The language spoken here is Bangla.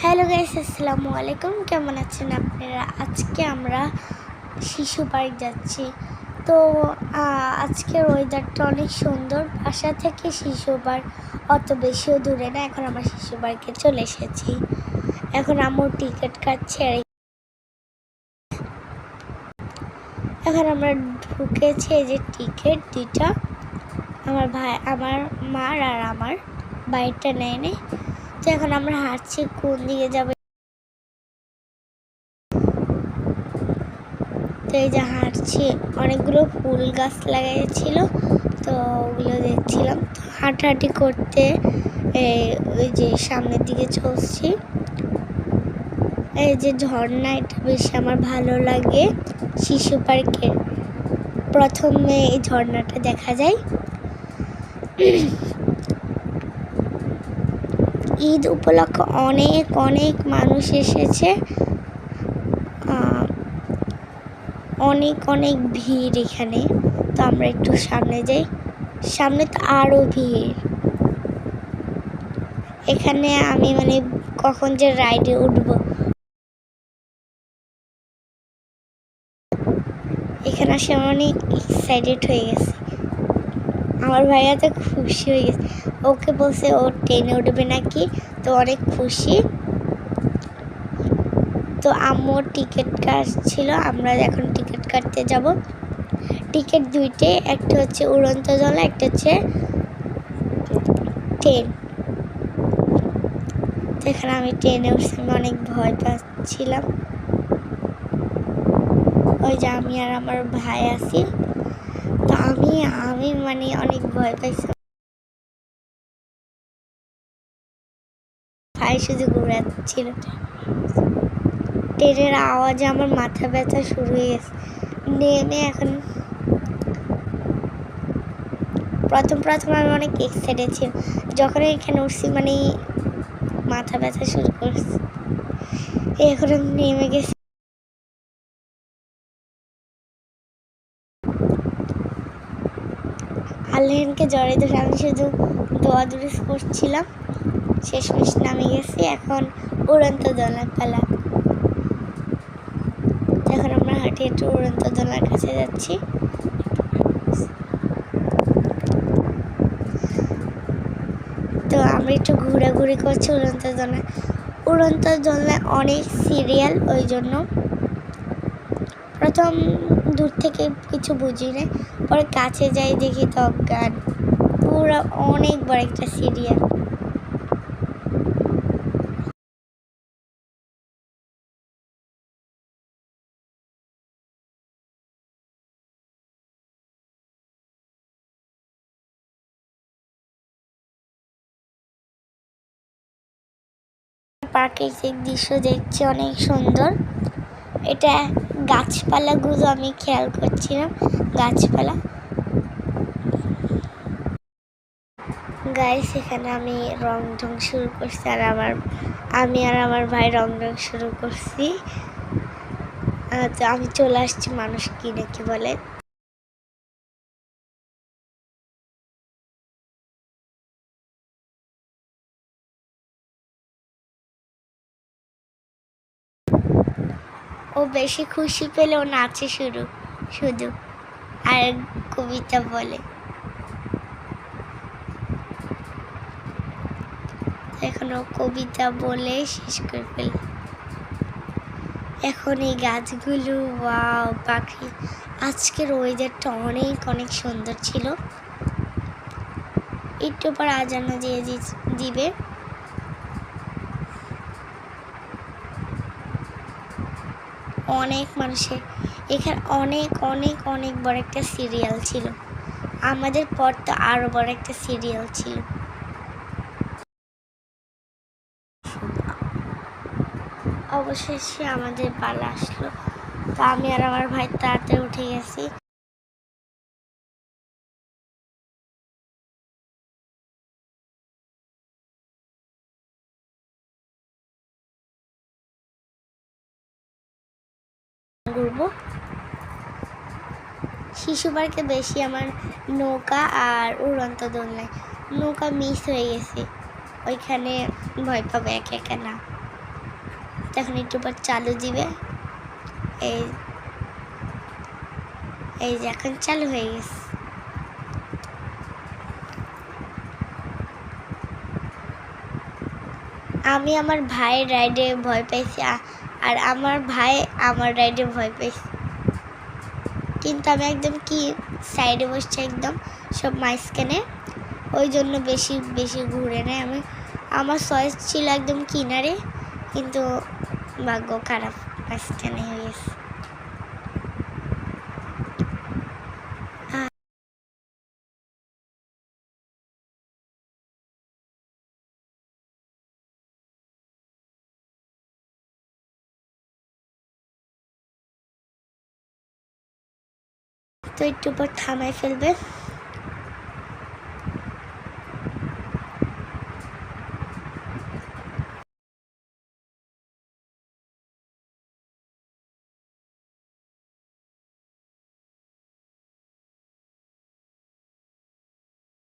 হ্যালো গাইস, আসসালামু আলাইকুম। কেমন আছেন আপনারা? আজকে আমরা শিশু পার্ক যাচ্ছি। তো আজকের ওয়েদারটা অনেক সুন্দর। বাসা থেকে শিশু পার্ক অত বেশিও দূরে না। এখন আমরা শিশু পার্কে চলে এসেছি। এখন আম্মু টিকিট কাটছে আর এখন আমরা ঢুকেছি। এই যে টিকিট দুইটা, আমার মার আর আমার বাইকটা নেয়নি। তো এখন আমরা হাঁটছি কোন দিকে যাবে। তো এই যে হাঁটছি, অনেকগুলো ফুল গাছ লাগাইছিল, তো ওগুলো দেখছিলাম। তো হাঁটাহাঁটি করতে ওই যে সামনের দিকে চলছি। এই যে ঝর্ণা, এটা বেশি আমার ভালো লাগে। শিশু পার্কে প্রথমে এই ঝর্ণাটা দেখা যায়। ঈদ উপলক্ষে অনেক অনেক মানুষ এসেছে, অনেক অনেক ভিড় এখানে। তো আমরা একটু সামনে যাই, সামনে তো আরও ভিড়। এখানে আমি কখন যে রাইডে উঠবো, এখানে আসে অনেক এক্সাইটেড হয়ে গেছে। আমার ভাইয়া তো খুশি হয়ে গেছে, ওকে বলছে ও ট্রেনে উঠবে নাকি, তো অনেক খুশি। তো আম্মুর টিকিট কাটছিল, আমরা এখন টিকিট কাটতে যাব। টিকিট দুইটে, একটা হচ্ছে উড়ন্ত দোলনা, একটা হচ্ছে ট্রেন। তো এখানে আমি ট্রেনে উঠছি, আমি অনেক ভয় পাচ্ছিলাম। ওই যে আমি আর আমার ভাই আছি, তো আমি অনেক ভয় পাইছি। ভাই শুধু ঘুরাচ্ছিল। ট্রেনের আওয়াজে আমার মাথা ব্যথা শুরু হয়ে গেছে। নেমে এখন প্রথম আমি অনেক এক্সাইটেড ছিলাম, যখন এখানে উঠছি মাথা ব্যথা শুরু করছে। এখন আমি নেমে গেছি। আল্লাহকে জড়াই ধরে আমি শুধু দোয়া দুরুস করছিলাম। শেষমেশ নামে গেছি। এখন উড়ন্ত দোলনার পালা। এখন আমরা হাঁটি একটু উড়ন্ত দোলনার কাছে যাচ্ছি। তো আমরা একটু ঘোরাঘুরি করছি উড়ন্ত দোলনায় অনেক সিরিয়াল, ওই জন্য প্রথম দূর থেকে কিছু বুঝি না, পরে কাছে যাই দেখি তো অজ্ঞান। পুরো অনেক বড় একটা সিরিয়াল। প্রাকৃতিক দৃশ্য দেখছি অনেক সুন্দর। এটা গাছপালাগুলো আমি খেয়াল করছিলাম, গাছপালা। গাইস, এখানে আমি রং ঢং শুরু করছি, আর আমি আর আমার ভাই রং ঢং শুরু করছি। তো আমি চলে আসছি, মানুষ কি নাকি বলে। ও বেশি খুশি পেলে ও নাচে শুধু আর কবিতা বলে। এখন ও কবিতা বলে শেষ করে ফেলে। এখন এই গাছগুলো, ওয়াও, পাখি। আজকের ওয়েদারটা অনেক অনেক সুন্দর ছিল। একটু পর আজানও দিয়ে দিবে। অনেক মানুষের এখানে অনেক অনেক অনেক বড় একটা সিরিয়াল ছিল। আমাদের পর তো আরো বড় একটা সিরিয়াল ছিল। অবশেষে আমাদের পালা আসলো। তো আমি আর আমার ভাই তাড়াতাড়ি উঠে গেছি। ঘুরবো। শিশু পার্কে বেশি আমার নৌকা আর উড়ন্ত দোলনায়। নৌকা মিস হয়ে গেছে, ওইখানে ভয় পাবো একা একা না। তখন একটু পর চালু দিবে। এই এই যে এখন চালু হয়ে গেছে। আমি আমার ভাইয়ের রাইডে ভয় পাইছি, আর আমার ভাই আমার রাইডে ভয় পাইছে, কিন্তু আমি একদম কি সাইডে বসছি, একদম সব মাঝখানে, ওই জন্য বেশি বেশি ঘুরে নেয়। আমার চয়েস ছিল একদম কিনারে, কিন্তু ভাগ্য খারাপ, মাঝখানে হয়ে গেছে। তো একটু পর থামাই ফেলবে।